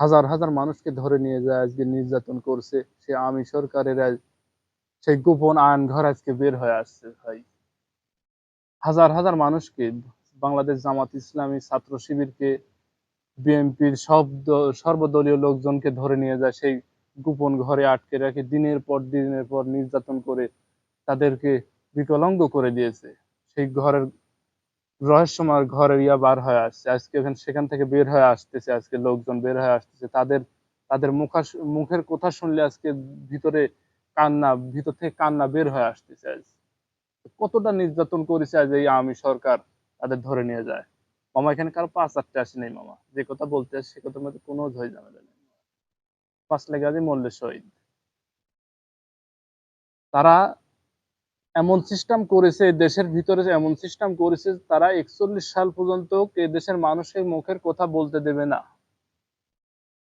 হাজার হাজার মানুষকে ধরে নিয়ে যায়, আজকে নির্যাতন করছে। সে আওয়ামী সরকারের সেই গোপন আইন ঘর আজকে বের হয়ে আসছে ভাই। হাজার হাজার মানুষকে, বাংলাদেশ জামাত ইসলামী, ছাত্র শিবিরকে, বিএনপির সর্বদলীয় লোকজনকে ধরে নিয়ে যায়, সেই গোপন ঘরে আটকে রেখে দিনের পর নির্যাতন করে তাদেরকে বিকলাঙ্গ করে দিয়েছে। সেই ঘরের রহস্যময় ঘরের বার হয়ে আসছে আজকে, সেখান থেকে বের হয়ে আসতেছে, আজকে লোকজন বের হয়ে আসতেছে। তাদের তাদের মুখের কথা শুনলে আজকে ভিতর থেকে কান্না বের হয়ে আসতেছে। আজ কতটা নির্যাতন করেছে আজ এই আওয়ামী সরকার, তাদের ধরে নিয়ে যায়। মামা এখানে কারো পাঁচ আটটা আসে নেই মামা, যে কথা বলতে আসে সে কথার মধ্যে কোনো ঝয় ঝামেলা নেই। পাঁচ লেগে আছে মরলে শহীদ। তারা এমন সিস্টেম করেছে দেশের ভিতরে, এমন সিস্টেম করেছে তারা 41 সাল পর্যন্ত এ দেশের মানুষের মুখের কথা বলতে দেবে না,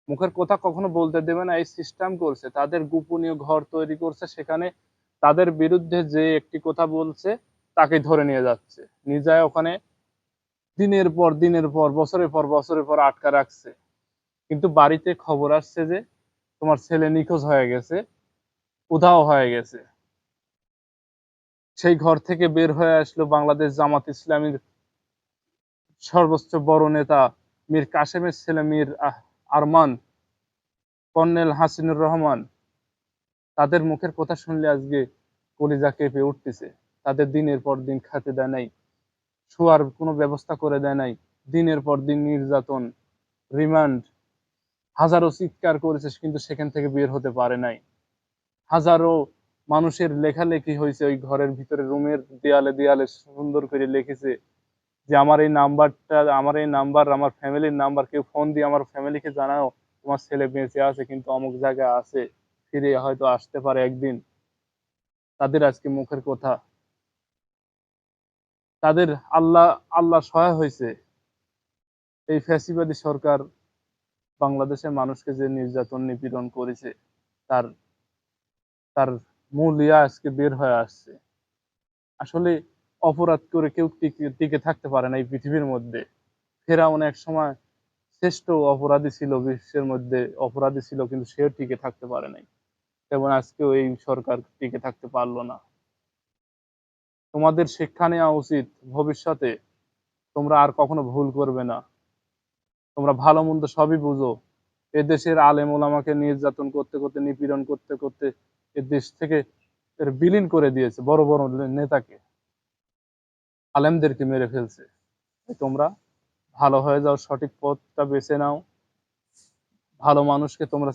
মুখের কথা কখনো বলতে দেবে না, এই সিস্টেম করছে। তাদের গোপনীয় ঘর তৈরি করছে, সেখানে তাদের বিরুদ্ধে যে একটি কথা বলছে তাকে ধরে নিয়ে যাচ্ছে, নিয়ে যায় ওখানে দিনের পর বছরের পর আটকা রাখছে। কিন্তু বাড়িতে খবর আসছে যে তোমার ছেলে নিখোঁজ হয়ে গেছে, উধাও হয়ে গেছে। সেই ঘর থেকে বের হয়ে আসলো বাংলাদেশ জামাত ইসলামীর সর্বোচ্চ বড় নেতা মীর কাসেমের ছেলে মীর আরমান, কর্নেল হাসিনুর রহমান। তাদের মুখের কথা শুনলে আজকে কলিজা কেঁপে উঠতেছে। তাদের দিনের পর দিন খেতে দেয় নাই, শোয়ার কোনো ব্যবস্থা করে দেয় নাই, দিনের পর দিন নির্যাতন, রিমান্ড। হাজারো চিৎকার করেছে কিন্তু সেখান থেকে বের হতে পারে নাই। হাজারো মানুষের লেখালেখি হয়েছে ওই ঘরের ভিতরে, রুমের দেয়ালে দেয়ালে সুন্দর করে লিখেছে যে আমার এই নাম্বার আমার ফ্যামিলির নাম্বার, কেউ ফোন দিয়ে আমার ফ্যামিলিকে জানাও তোমার ছেলে বেঁচে আছে, কিন্তু অমুক জায়গায় আছে, ফিরে হয়তো আসতে পারে একদিন। তাদের আজকে মুখের কথা, তাদের আল্লাহ আল্লাহ সহায় হয়েছে। এই ফ্যাসিবাদী সরকার বাংলাদেশের মানুষকে যে নির্যাতন নিপীড়ন করেছে, তার তার মূল আজকে বের হয়ে আসছে। আসলে অপরাধ করে কেউ টিকে থাকতে পারে না এই পৃথিবীর মধ্যে। ফেরাউন এক সময় শ্রেষ্ঠ অপরাধী ছিল, বিশ্বের মধ্যে অপরাধী ছিল, কিন্তু সেও টিকে থাকতে পারে নাই। তেমন আজকেও এই সরকার টিকে থাকতে পারলো না। তোমাদের শিক্ষা নেওয়া উচিত, ভবিষ্যতে তোমরা আর কখনো ভুল করবে না। তোমরা ভালো মন্দ সবই বুঝো। এদেশের আলেম ওলামাকে নির্যাতন করতে করতে, নিপীড়ন করতে করতে এ দেশ থেকে বিলীন করে দিয়েছে। বড় বড় নেতাকে, আলেমদেরকে মেরে ফেলছে। তোমরা ভালো হয়ে যাও, সঠিক পথটা বেছে নাও, ভালো মানুষকে তোমরা